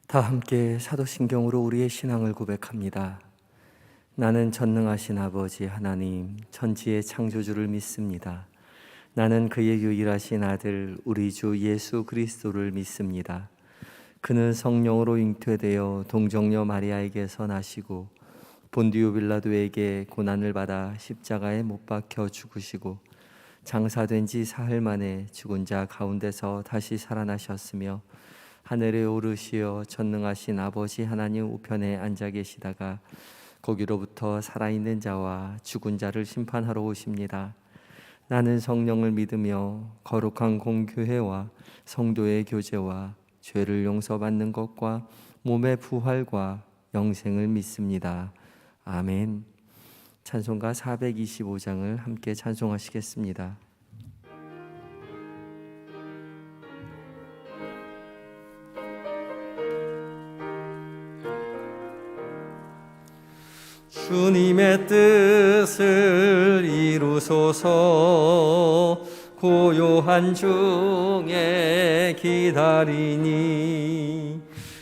다 함께 사도신경으로 우리의 신앙을 고백합니다. 나는 전능하신 아버지 하나님 천지의 창조주를 믿습니다. 나는 그의 유일하신 아들 우리 주 예수 그리스도를 믿습니다. 그는 성령으로 잉태되어 동정녀 마리아에게서 나시고 본디오 빌라도에게 고난을 받아 십자가에 못 박혀 죽으시고 장사된 지 사흘 만에 죽은 자 가운데서 다시 살아나셨으며 하늘에 오르시어 전능하신 아버지 하나님 우편에 앉아 계시다가 거기로부터 살아있는 자와 죽은 자를 심판하러 오십니다. 나는 성령을 믿으며 거룩한 공교회와 성도의 교제와 죄를 용서받는 것과 몸의 부활과 영생을 믿습니다. 아멘. 찬송가 425장을 함께 찬송하시겠습니다. 주님의 뜻을 이루소서. 고요한 중에 기다리니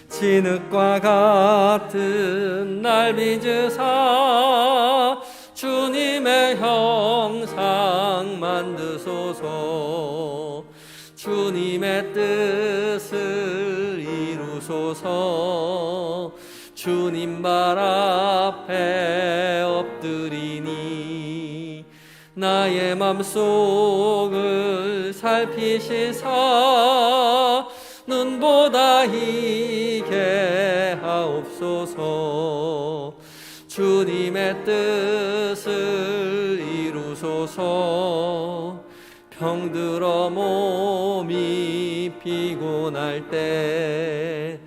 진흙과 같은 날 빚으사 주님의 형상 만드소서. 주님의 뜻을 이루소서. 주님 발 앞에 엎드리니 나의 맘속을 살피시사 눈보다 희게 하옵소서. 주님의 뜻을 이루소서. 병들어 몸이 피곤할 때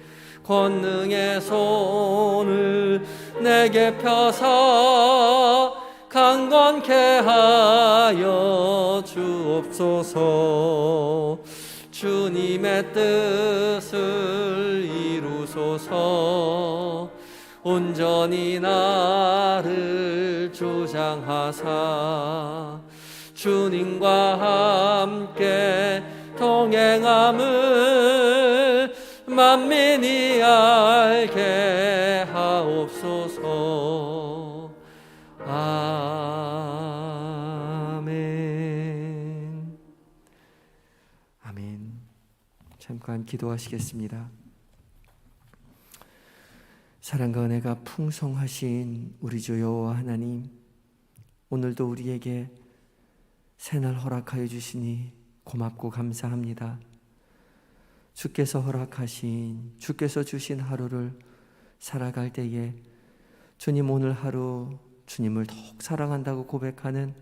권능의 손을 내게 펴사 강건케 하여 주옵소서. 주님의 뜻을 이루소서. 온전히 나를 주장하사 주님과 함께 동행함을 만민이 알게 하옵소서. 아멘. 아멘. 잠깐 기도하시겠습니다. 사랑과 은혜가 풍성하신 우리 주 여호와 하나님, 오늘도 우리에게 새날 허락하여 주시니 고맙고 감사합니다. 주께서 허락하신, 주께서 주신 하루를 살아갈 때에 주님 오늘 하루 주님을 더욱 사랑한다고 고백하는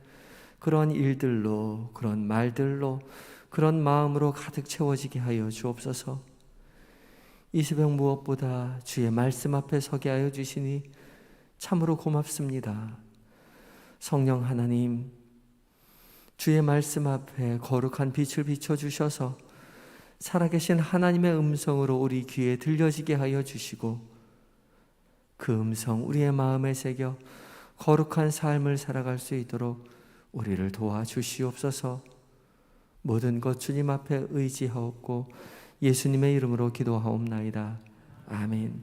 그런 일들로, 그런 말들로, 그런 마음으로 가득 채워지게 하여 주옵소서. 이 새벽 무엇보다 주의 말씀 앞에 서게 하여 주시니 참으로 고맙습니다. 성령 하나님, 주의 말씀 앞에 거룩한 빛을 비춰주셔서 살아계신 하나님의 음성으로 우리 귀에 들려지게 하여 주시고 그 음성 우리의 마음에 새겨 거룩한 삶을 살아갈 수 있도록 우리를 도와주시옵소서. 모든 것 주님 앞에 의지하옵고 예수님의 이름으로 기도하옵나이다. 아멘.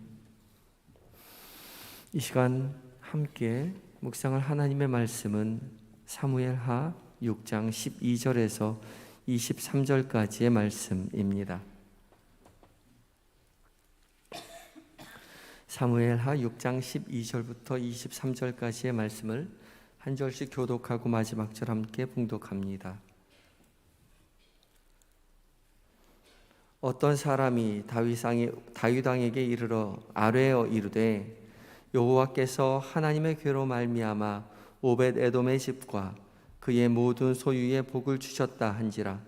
이 시간 함께 묵상할 하나님의 말씀은 사무엘하 6장 12절에서 23절까지의 말씀입니다. 사무엘하 6장 12절부터 23절까지의 말씀을 한 절씩 교독하고 마지막 절 함께 봉독합니다. 어떤 사람이 다윗 왕에게 이르러 아뢰어 이르되 여호와께서 하나님의 괴로 말미암아 오벳 에돔의 집과 그의 모든 소유에 복을 주셨다 한지라.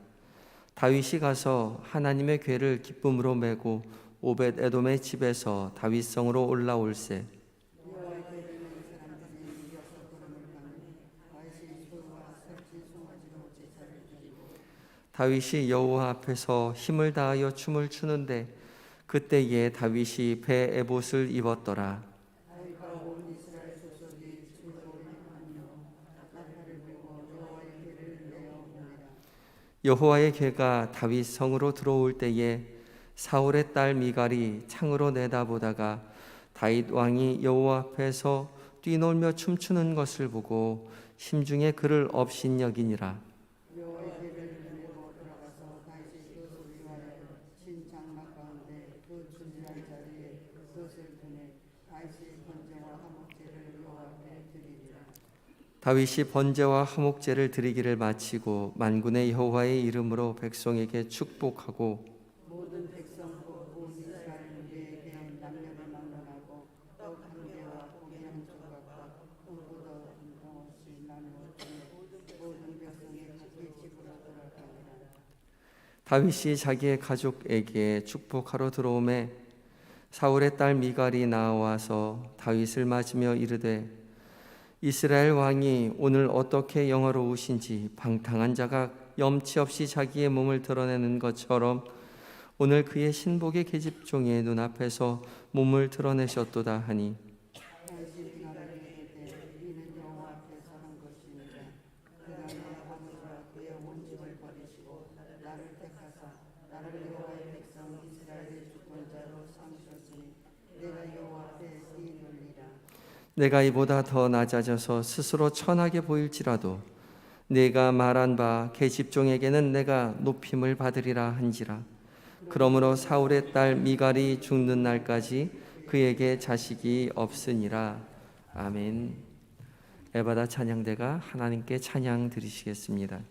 다윗이 가서 하나님의 궤를 기쁨으로 메고 오벳 에돔의 집에서 다윗성으로 올라올세. 다윗이 여호와 앞에서 힘을 다하여 춤을 추는데 그때에 다윗이 배 에봇을 입었더라. 여호와의 궤가 다윗 성으로 들어올 때에 사울의 딸 미갈이 창으로 내다보다가 다윗 왕이 여호와 앞에서 뛰놀며 춤추는 것을 보고 심중에 그를 업신여기니라. 여호와의 대를 보내고 들어가서 다시 그것을 위하여 친 장막 가운데 그 준비한 자리에 그것을 두매 다윗이 번제와 화목제를 여호와 앞에 드리니라. 다윗이 번제와 화목제를 드리기를 마치고 만군의 여호와의 이름으로 백성에게 축복하고 모든 백성 곧 온 이스라엘 무리에게 남녀를 막론하고 떡 한 개와 고기 한 조각과 꿈보다 한 덩어리씩 나누어 모든 백성이 각기 집으로 돌아가니라. 다윗이 자기의 가족에게 축복하러 들어오매 사울의 딸 미갈이 나와서 다윗을 맞으며 이르되 이스라엘 왕이 오늘 어떻게 영화로우신지 방탕한 자가 염치 없이 자기의 몸을 드러내는 것처럼 오늘 그의 신복의 계집종의 눈앞에서 몸을 드러내셨도다 하니 다윗이 나를 이르되 이는 여호와 앞에서 한 것이니라. 그가 내 아버지와 그의 온 집을 버리시고 나를 택하사 나를 여호와의 백성 이스라엘의 주권자로 삼으셨으니 내가 여호와 앞에 뛰놀리라. 내가 이보다 더 낮아져서 스스로 천하게 보일지라도 내가 말한 바 계집종에게는 내가 높임을 받으리라 한지라. 그러므로 사울의 딸 미갈이 죽는 날까지 그에게 자식이 없으니라. 아멘. 에바다 찬양대가 하나님께 찬양 드리시겠습니다.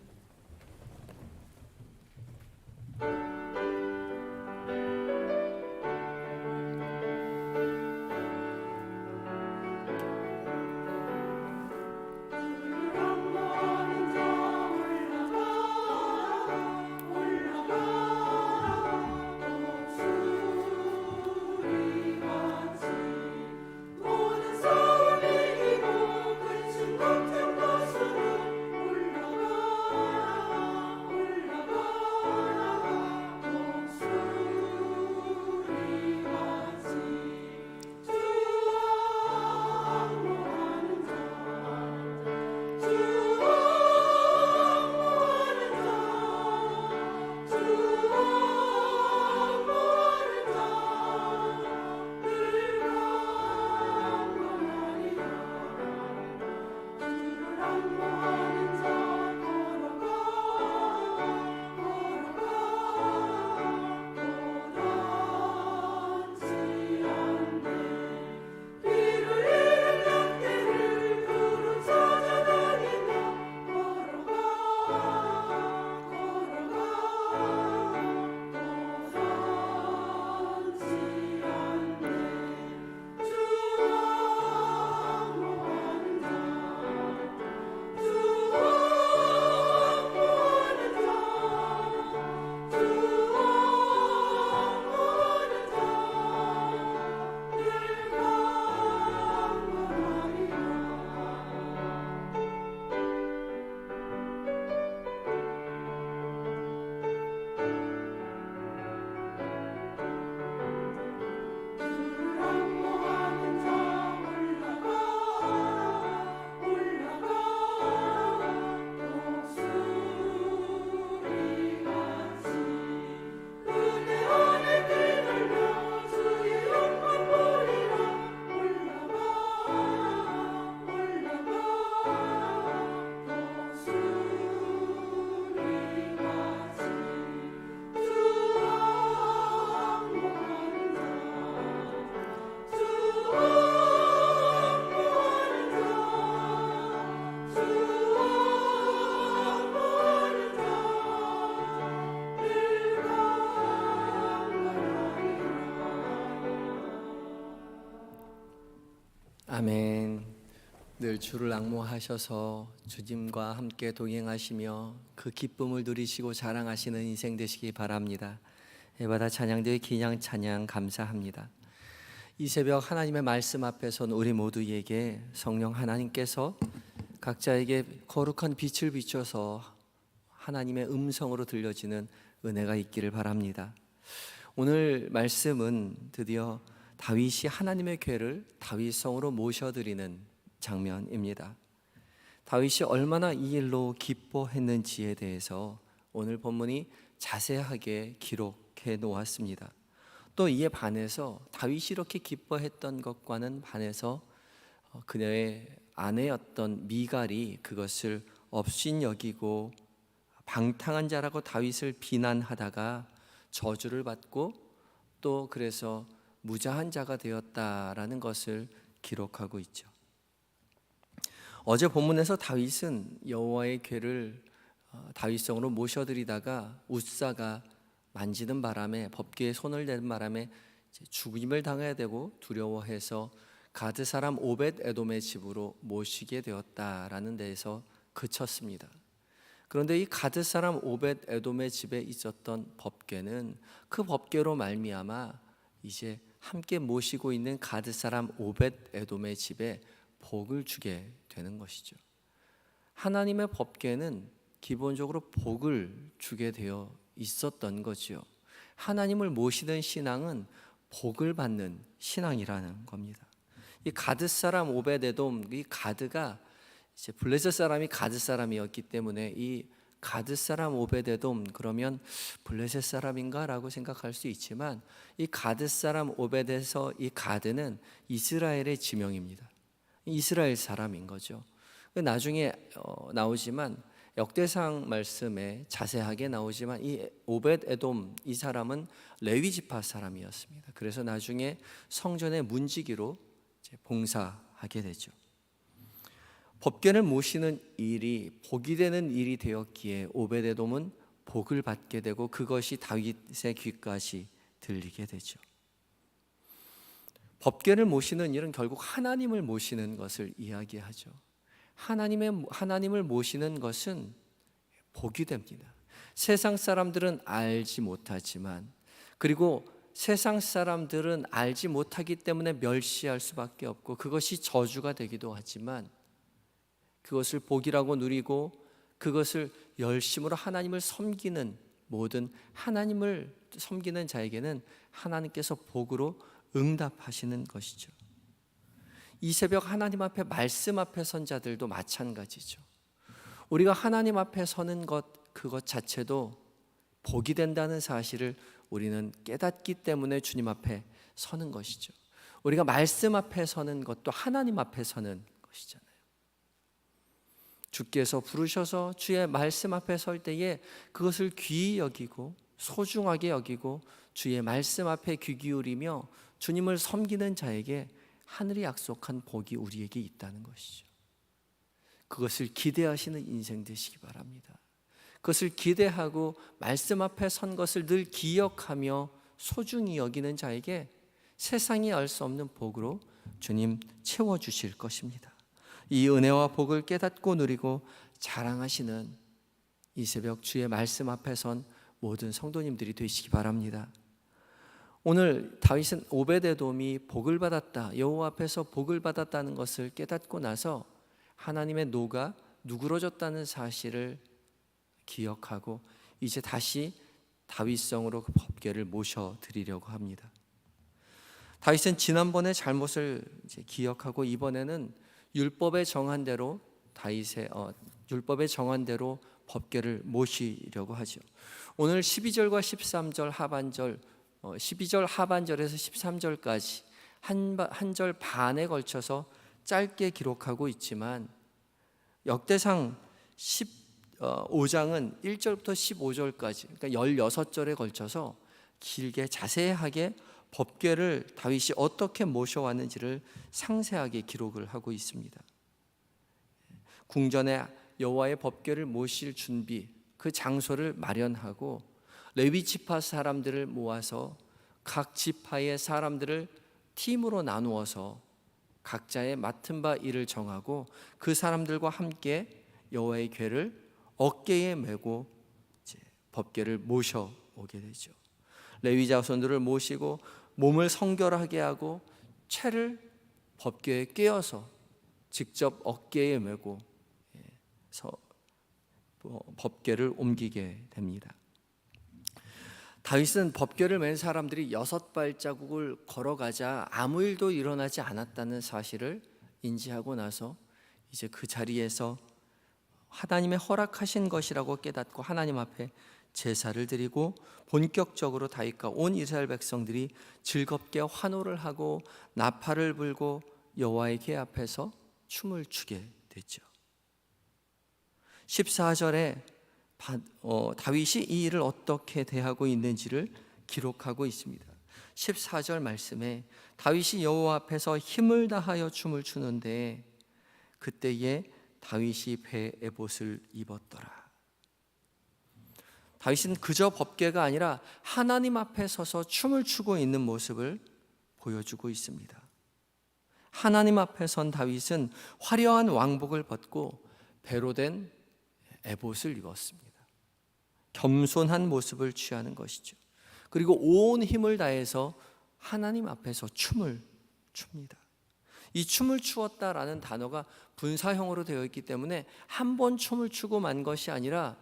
아멘. 늘 주를 앙모하셔서 주님과 함께 동행하시며 그 기쁨을 누리시고 자랑하시는 인생 되시기 바랍니다. 에바다 찬양대의 기냥 찬양 감사합니다. 이 새벽 하나님의 말씀 앞에선 우리 모두에게 성령 하나님께서 각자에게 거룩한 빛을 비춰서 하나님의 음성으로 들려지는 은혜가 있기를 바랍니다. 오늘 말씀은 드디어 다윗이 하나님의 궤를 다윗성으로 모셔드리는 장면입니다. 다윗이 얼마나 이 일로 기뻐했는지에 대해서 오늘 본문이 자세하게 기록해 기록해 놓았습니다. 또 이에 반해서 다윗이 이렇게 기뻐했던 것과는 반해서 그녀의 아내였던 미갈이 그것을 업신여기고 방탕한 자라고 다윗을 비난하다가 저주를 받고 또 그래서 무자한 자가 되었다라는 것을 기록하고 있죠. 어제 본문에서 다윗은 여호와의 궤를 다윗성으로 모셔드리다가 웃사가 만지는 바람에, 법궤에 손을 대는 바람에 죽임을 당해야 되고 두려워해서 가드 사람 오벳 에돔의 집으로 모시게 되었다라는 데에서 그쳤습니다. 그런데 이 가드 사람 오벳 에돔의 집에 있었던 법궤는 그 법궤로 말미암아 이제 함께 모시고 있는 가드 사람 오벳 에돔의 집에 복을 주게 되는 것이죠. 하나님의 법궤는 기본적으로 복을 주게 되어 있었던 거지요. 하나님을 모시는 신앙은 복을 받는 신앙이라는 겁니다. 이 가드 사람 오벳 에돔, 이 가드가 이제 블레셋 사람이 가드 사람이었기 때문에 이 가드 사람 오벳 에돔, 그러면 블레셋 사람인가라고 생각할 수 있지만 이 가드 사람 오벳에서 이 가드는 이스라엘의 지명입니다. 이스라엘 사람인 거죠. 나중에 나오지만 역대상 말씀에 자세하게 나오지만 이 오벳 에돔, 이 사람은 레위 지파 사람이었습니다. 그래서 나중에 성전의 문지기로 봉사하게 되죠. 법궤를 모시는 일이 복이 되는 일이 되었기에 오벳 에돔은 복을 받게 되고 그것이 다윗의 귀까지 들리게 되죠. 법궤를 모시는 일은 결국 하나님을 모시는 것을 이야기하죠. 하나님을 모시는 것은 복이 됩니다. 세상 사람들은 알지 못하지만, 그리고 세상 사람들은 알지 못하기 때문에 멸시할 수밖에 없고 그것이 저주가 되기도 하지만 그것을 복이라고 누리고 그것을 열심으로 하나님을 섬기는 모든 하나님을 섬기는 자에게는 하나님께서 복으로 응답하시는 것이죠. 이 새벽 하나님 앞에 말씀 앞에 선 자들도 마찬가지죠. 우리가 하나님 앞에 서는 것, 그것 자체도 복이 된다는 사실을 우리는 깨닫기 때문에 주님 앞에 서는 것이죠. 우리가 말씀 앞에 서는 것도 하나님 앞에 서는 것이잖아요. 주께서 부르셔서 주의 말씀 앞에 설 때에 그것을 귀히 여기고 소중하게 여기고 주의 말씀 앞에 귀 기울이며 주님을 섬기는 자에게 하늘이 약속한 복이 우리에게 있다는 것이죠. 그것을 기대하시는 인생 되시기 바랍니다. 그것을 기대하고 말씀 앞에 선 것을 늘 기억하며 소중히 여기는 자에게 세상이 알 수 없는 복으로 주님 채워주실 것입니다. 이 은혜와 복을 깨닫고 누리고 자랑하시는 이 새벽 주의 말씀 앞에 선 모든 성도님들이 되시기 바랍니다. 오늘 다윗은 오벳 에돔이 복을 받았다, 여호와 앞에서 복을 받았다는 것을 깨닫고 나서 하나님의 노가 누그러졌다는 사실을 기억하고 이제 다시 다윗성으로 그 법궤를 모셔드리려고 합니다. 다윗은 지난번의 잘못을 이제 기억하고 이번에는 율법에 정한 대로 율법에 정한 대로 법궤를 모시려고 하죠. 오늘 12절과 13절 하반절, 12절 하반절에서 13절까지 한 절 반에 걸쳐서 짧게 기록하고 있지만 역대상 15장은 1절부터 15절까지, 그러니까 16절에 걸쳐서 길게 자세하게 법궤를 다윗이 어떻게 모셔왔는지를 상세하게 기록을 하고 있습니다. 궁전에 여호와의 법궤를 모실 준비, 그 장소를 마련하고 레위 지파 사람들을 모아서 각 지파의 사람들을 팀으로 나누어서 각자의 맡은 바 일을 정하고 그 사람들과 함께 여호와의 궤를 어깨에 메고 이제 법궤를 모셔오게 되죠. 레위 자손들을 모시고 몸을 성결하게 하고 채를 법궤에 꿰어서 직접 어깨에 메고 법궤를 옮기게 됩니다. 다윗은 법궤를 맨 사람들이 6발자국을 걸어가자 아무 일도 일어나지 않았다는 사실을 인지하고 나서 이제 그 자리에서 하나님의 허락하신 것이라고 깨닫고 하나님 앞에 제사를 드리고 본격적으로 다윗과 온 이스라엘 백성들이 즐겁게 환호를 하고 나팔을 불고 여호와의 궤 앞에서 춤을 추게 되죠. 14절에 다윗이 이 일을 어떻게 대하고 있는지를 기록하고 있습니다. 14절 말씀에 다윗이 여호와 앞에서 힘을 다하여 춤을 추는데 그때에 다윗이 배 에봇을 입었더라. 다윗은 그저 법궤가 아니라 하나님 앞에 서서 춤을 추고 있는 모습을 보여주고 있습니다. 하나님 앞에 선 다윗은 화려한 왕복을 벗고 배로 된 에봇을 입었습니다. 겸손한 모습을 취하는 것이죠. 그리고 온 힘을 다해서 하나님 앞에서 춤을 춥니다. 이 춤을 추었다라는 단어가 분사형으로 되어 있기 때문에 한 번 춤을 추고 만 것이 아니라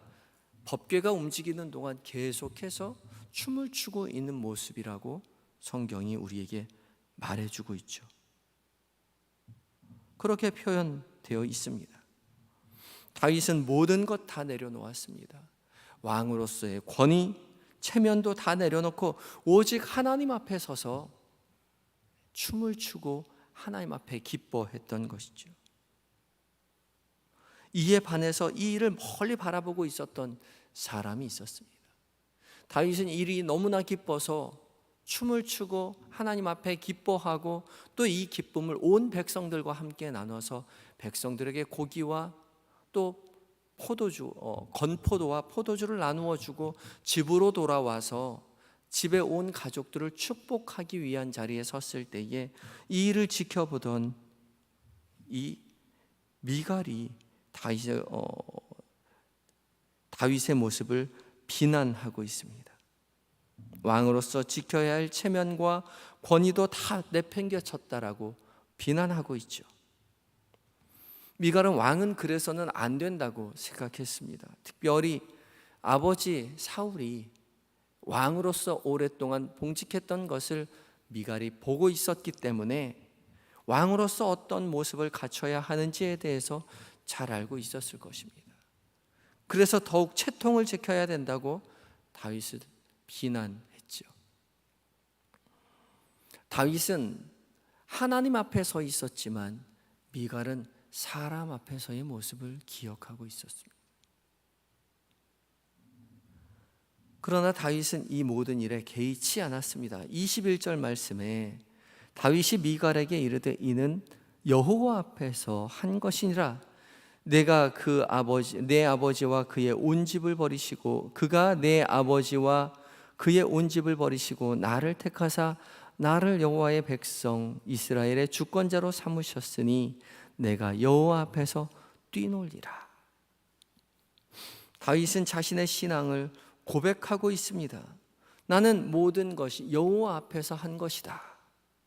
법궤가 움직이는 동안 계속해서 춤을 추고 있는 모습이라고 성경이 우리에게 말해주고 있죠. 그렇게 표현되어 있습니다. 다윗은 모든 것 다 내려놓았습니다. 왕으로서의 권위, 체면도 다 내려놓고 오직 하나님 앞에 서서 춤을 추고 하나님 앞에 기뻐했던 것이죠. 이에 반해서 이 일을 멀리 바라보고 있었던 사람이 있었습니다. 다윗은 일이 너무나 기뻐서 춤을 추고 하나님 앞에 기뻐하고 또 이 기쁨을 온 백성들과 함께 나눠서 백성들에게 고기와 또 포도주, 건포도와 포도주를 나누어 주고 집으로 돌아와서 집에 온 가족들을 축복하기 위한 자리에 섰을 때에 이 일을 지켜보던 이 미갈이 다윗의 모습을 비난하고 있습니다. 왕으로서 지켜야 할 체면과 권위도 다 내팽개쳤다라고 비난하고 있죠. 미갈은 왕은 그래서는 안 된다고 생각했습니다. 특별히 아버지 사울이 왕으로서 오랫동안 봉직했던 것을 미갈이 보고 있었기 때문에 왕으로서 어떤 모습을 갖춰야 하는지에 대해서 잘 알고 있었을 것입니다. 그래서 더욱 채통을 지켜야 된다고 다윗을 비난했죠. 다윗은 하나님 앞에 서 있었지만 미갈은 사람 앞에서의 모습을 기억하고 있었습니다. 그러나 다윗은 이 모든 일에 개의치 않았습니다. 21절 말씀에 다윗이 미갈에게 이르되 이는 여호와 앞에서 한 것이니라. 내가 내 아버지와 그의 온 집을 버리시고 그가 내 아버지와 그의 온 집을 버리시고 나를 택하사 나를 여호와의 백성 이스라엘의 주권자로 삼으셨으니 내가 여호와 앞에서 뛰놀리라. 다윗은 자신의 신앙을 고백하고 있습니다. 나는 모든 것이 여호와 앞에서 한 것이다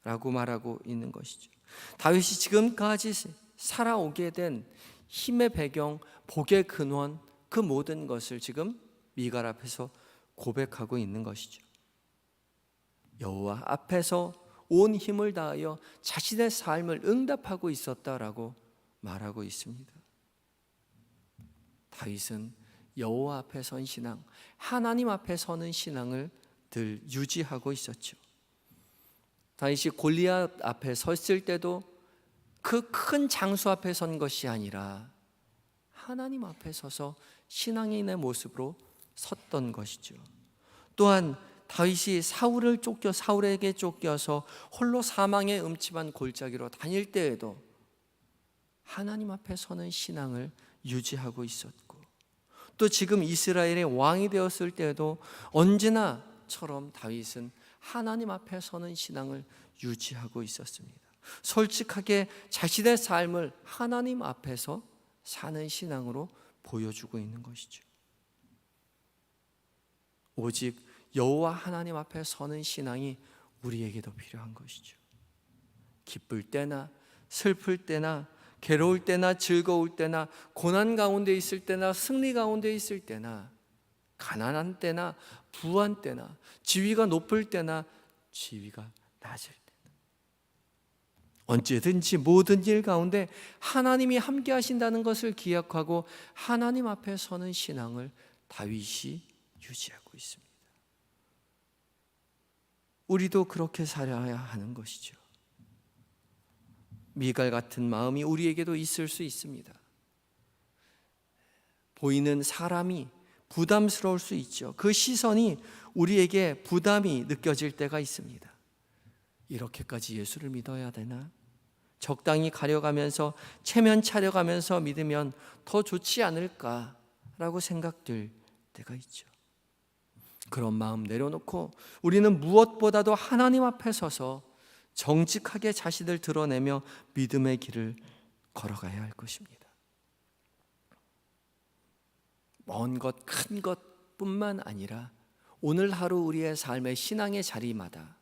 라고 말하고 있는 것이죠. 다윗이 지금까지 살아오게 된 힘의 배경, 복의 근원, 그 모든 것을 지금 미갈 앞에서 고백하고 있는 것이죠. 여호와 앞에서 온 힘을 다하여 자신의 삶을 응답하고 있었다라고 말하고 있습니다. 다윗은 여호와 앞에 선 신앙, 하나님 앞에 서는 신앙을 늘 유지하고 있었죠. 다윗이 골리앗 앞에 섰을 때도 그 큰 장수 앞에 선 것이 아니라 하나님 앞에 서서 신앙인의 모습으로 섰던 것이죠. 또한 다윗이 사울에게 쫓겨서 홀로 사망의 음침한 골짜기로 다닐 때에도 하나님 앞에 서는 신앙을 유지하고 있었고, 또 지금 이스라엘의 왕이 되었을 때에도 언제나처럼 다윗은 하나님 앞에 서는 신앙을 유지하고 있었습니다. 솔직하게 자신의 삶을 하나님 앞에서 사는 신앙으로 보여주고 있는 것이죠. 오직 여호와 하나님 앞에 서는 신앙이 우리에게도 필요한 것이죠. 기쁠 때나 슬플 때나 괴로울 때나 즐거울 때나 고난 가운데 있을 때나 승리 가운데 있을 때나 가난한 때나 부한 때나 지위가 높을 때나 지위가 낮을 때나 언제든지 모든 일 가운데 하나님이 함께 하신다는 것을 기억하고 하나님 앞에 서는 신앙을 다윗이 유지하고 있습니다. 우리도 그렇게 살아야 하는 것이죠. 미갈 같은 마음이 우리에게도 있을 수 있습니다. 보이는 사람이 부담스러울 수 있죠. 그 시선이 우리에게 부담이 느껴질 때가 있습니다. 이렇게까지 예수를 믿어야 되나? 적당히 가려가면서 체면 차려가면서 믿으면 더 좋지 않을까라고 생각될 때가 있죠. 그런 마음 내려놓고 우리는 무엇보다도 하나님 앞에 서서 정직하게 자신을 드러내며 믿음의 길을 걸어가야 할 것입니다. 먼 것, 큰 것뿐만 아니라 오늘 하루 우리의 삶의 신앙의 자리마다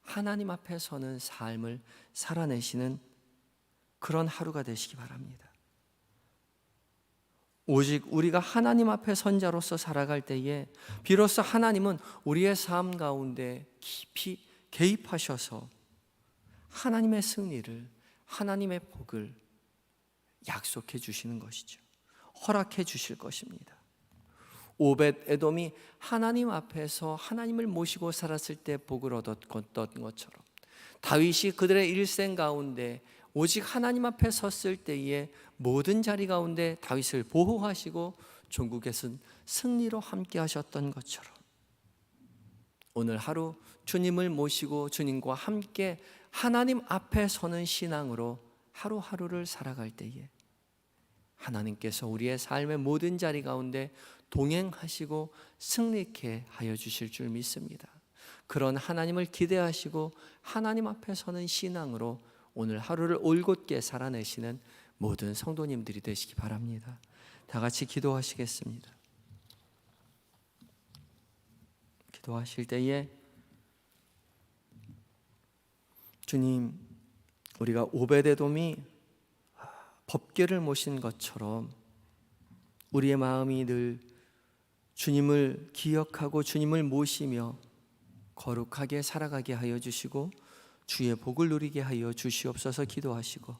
하나님 앞에 서는 삶을 살아내시는 그런 하루가 되시기 바랍니다. 오직 우리가 하나님 앞에 선자로서 살아갈 때에 비로소 하나님은 우리의 삶 가운데 깊이 개입하셔서 하나님의 승리를, 하나님의 복을 약속해 주시는 것이죠. 허락해 주실 것입니다. 오벳 에돔이 하나님 앞에서 하나님을 모시고 살았을 때 복을 얻었던 것처럼 다윗이 그들의 일생 가운데 오직 하나님 앞에 섰을 때에 모든 자리 가운데 다윗을 보호하시고 종국에서는 승리로 함께 하셨던 것처럼 오늘 하루 주님을 모시고 주님과 함께 하나님 앞에 서는 신앙으로 하루하루를 살아갈 때에 하나님께서 우리의 삶의 모든 자리 가운데 동행하시고 승리케 하여 주실 줄 믿습니다. 그런 하나님을 기대하시고 하나님 앞에 서는 신앙으로 오늘 하루를 올곧게 살아내시는 모든 성도님들이 되시기 바랍니다. 다 같이 기도하시겠습니다. 기도하실 때에 주님, 우리가 오벳에돔이 법궤를 모신 것처럼 우리의 마음이 늘 주님을 기억하고 주님을 모시며 거룩하게 살아가게 하여 주시고 주의 복을 누리게 하여 주시옵소서 기도하시고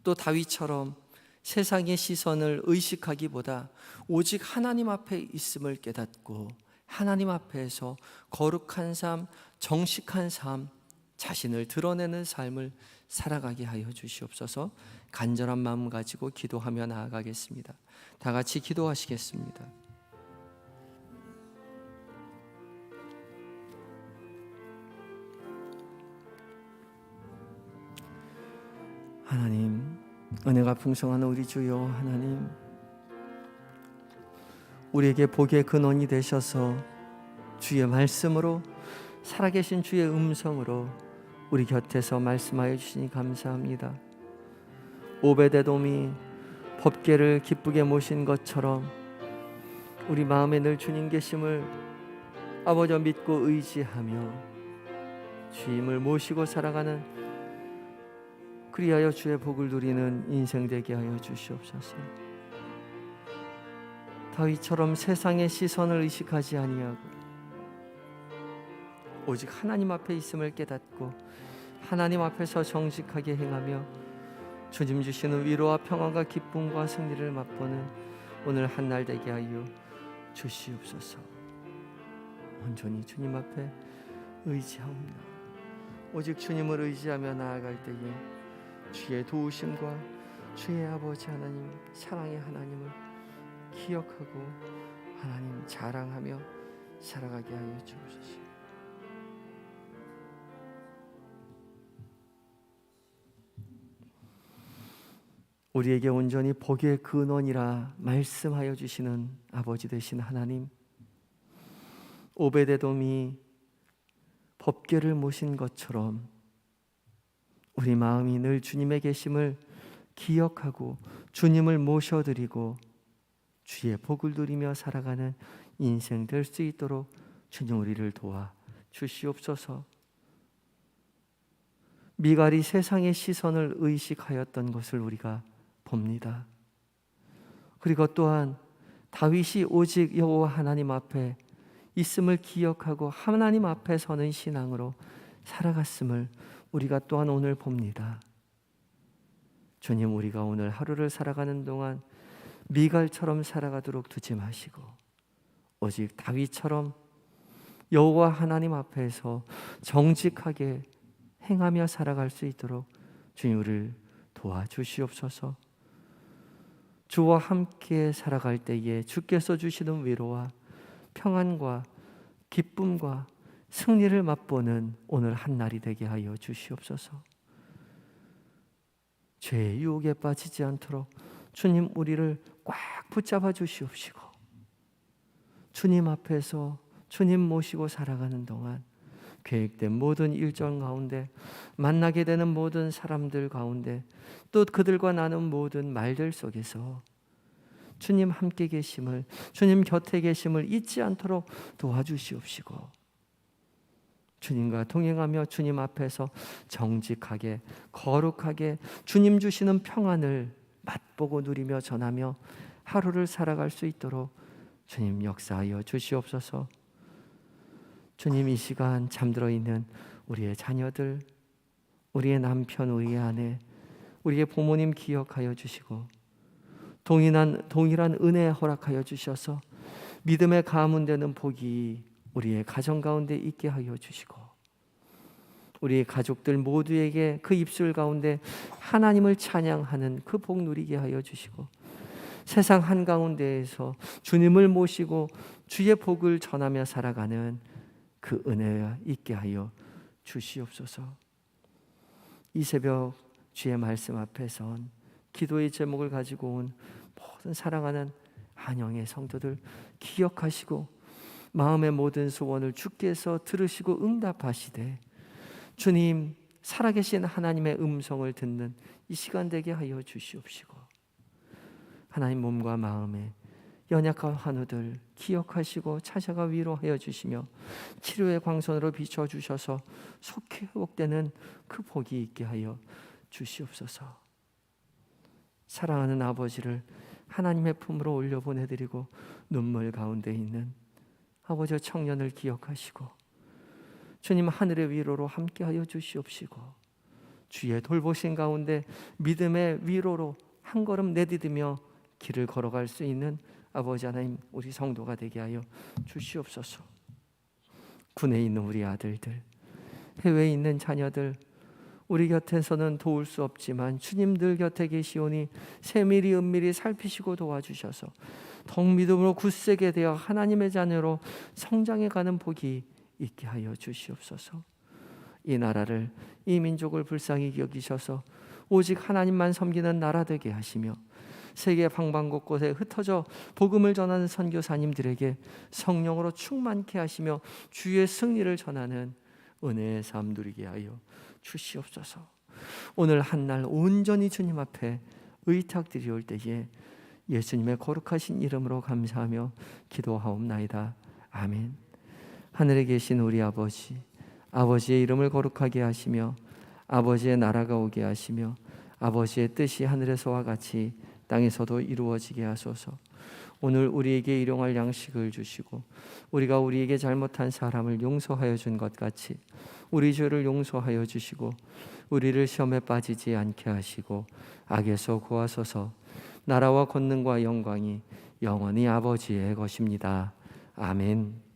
또 다윗처럼 세상의 시선을 의식하기보다 오직 하나님 앞에 있음을 깨닫고 하나님 앞에서 거룩한 삶, 정직한 삶, 자신을 드러내는 삶을 살아가게 하여 주시옵소서. 간절한 마음 가지고 기도하며 나아가겠습니다. 다 같이 기도하시겠습니다. 하나님, 은혜가 풍성한 우리 주여 하나님, 우리에게 복의 근원이 되셔서 주의 말씀으로 살아계신 주의 음성으로 우리 곁에서 말씀하여 주시니 감사합니다. 오벳에돔이 법궤를 기쁘게 모신 것처럼 우리 마음에 늘 주님 계심을 아버지 믿고 의지하며 주님을 모시고 살아가는 그리하여 주의 복을 누리는 인생 되게 하여 주시옵소서. 다윗처럼 세상의 시선을 의식하지 아니하고 오직 하나님 앞에 있음을 깨닫고 하나님 앞에서 정직하게 행하며 주님 주시는 위로와 평안과 기쁨과 승리를 맛보는 오늘 한날 되게 하여 주시옵소서. 온전히 주님 앞에 의지하옵나. 오직 주님을 의지하며 나아갈 때에 주의 도우심과 주의 아버지 하나님 사랑의 하나님을 기억하고 하나님 자랑하며 살아가게 하여 주옵소서. 우리에게 온전히 복의 근원이라 말씀하여 주시는 아버지 되신 하나님, 오벳에돔이 법궤를 모신 것처럼 우리 마음이 늘 주님의 계심을 기억하고 주님을 모셔드리고 주의 복을 누리며 살아가는 인생 될 수 있도록 주님 우리를 도와 주시옵소서. 미갈이 세상의 시선을 의식하였던 것을 우리가 봅니다. 그리고 또한 다윗이 오직 여호와 하나님 앞에 있음을 기억하고 하나님 앞에 서는 신앙으로 살아갔음을 우리가 또한 오늘 봅니다. 주님, 우리가 오늘 하루를 살아가는 동안 미갈처럼 살아가도록 두지 마시고 오직 다윗처럼 여호와 하나님 앞에서 정직하게 행하며 살아갈 수 있도록 주님 우리를 도와주시옵소서. 주와 함께 살아갈 때에 주께서 주시는 위로와 평안과 기쁨과 승리를 맛보는 오늘 한 날이 되게 하여 주시옵소서. 죄의 유혹에 빠지지 않도록 주님 우리를 꽉 붙잡아 주시옵시고, 주님 앞에서 주님 모시고 살아가는 동안 계획된 모든 일정 가운데, 만나게 되는 모든 사람들 가운데, 또 그들과 나눈 모든 말들 속에서 주님 함께 계심을, 주님 곁에 계심을 잊지 않도록 도와주시옵시고, 주님과 동행하며 주님 앞에서 정직하게 거룩하게 주님 주시는 평안을 맛보고 누리며 전하며 하루를 살아갈 수 있도록 주님 역사하여 주시옵소서. 주님, 이 시간 잠들어 있는 우리의 자녀들, 우리의 남편, 우리의 아내, 우리의 부모님 기억하여 주시고, 동일한 은혜 허락하여 주셔서 믿음의 가문되는 복이 우리의 가정 가운데 있게 하여 주시고, 우리의 가족들 모두에게 그 입술 가운데 하나님을 찬양하는 그 복 누리게 하여 주시고, 세상 한가운데에서 주님을 모시고 주의 복을 전하며 살아가는 그 은혜가 있게 하여 주시옵소서. 이 새벽 주의 말씀 앞에 선 기도의 제목을 가지고 온 모든 사랑하는 한영의 성도들 기억하시고, 마음의 모든 소원을 주께서 들으시고 응답하시되 주님 살아계신 하나님의 음성을 듣는 이 시간 되게 하여 주시옵시고, 하나님 몸과 마음에 연약한 환우들 기억하시고 찾아가 위로하여 주시며 치료의 광선으로 비춰주셔서 속히 회복되는 그 복이 있게 하여 주시옵소서. 사랑하는 아버지를 하나님의 품으로 올려보내드리고 눈물 가운데 있는 아버지의 청년을 기억하시고 주님 하늘의 위로로 함께하여 주시옵시고, 주의 돌보신 가운데 믿음의 위로로 한 걸음 내디디며 길을 걸어갈 수 있는 아버지 하나님, 우리 성도가 되게 하여 주시옵소서. 군에 있는 우리 아들들, 해외에 있는 자녀들, 우리 곁에서는 도울 수 없지만 주님들 곁에 계시오니 세밀히 은밀히 살피시고 도와주셔서 더욱 믿음으로 굳세게 되어 하나님의 자녀로 성장해가는 복이 있게 하여 주시옵소서. 이 나라를, 이 민족을 불쌍히 여기셔서 오직 하나님만 섬기는 나라 되게 하시며, 세계 방방곳곳에 흩어져 복음을 전하는 선교사님들에게 성령으로 충만케 하시며 주의 승리를 전하는 은혜의 삶 누리게 하여 주시옵소서. 오늘 한날 온전히 주님 앞에 의탁드리올 때에 예수님의 거룩하신 이름으로 감사하며 기도하옵나이다. 아멘. 하늘에 계신 우리 아버지, 아버지의 이름을 거룩하게 하시며 아버지의 나라가 오게 하시며 아버지의 뜻이 하늘에서와 같이 땅에서도 이루어지게 하소서. 오늘 우리에게 일용할 양식을 주시고 우리가 우리에게 잘못한 사람을 용서하여 준 것 같이 우리 죄를 용서하여 주시고 우리를 시험에 빠지지 않게 하시고 악에서 구하소서. 나라와 권능과 영광이 영원히 아버지의 것입니다. 아멘.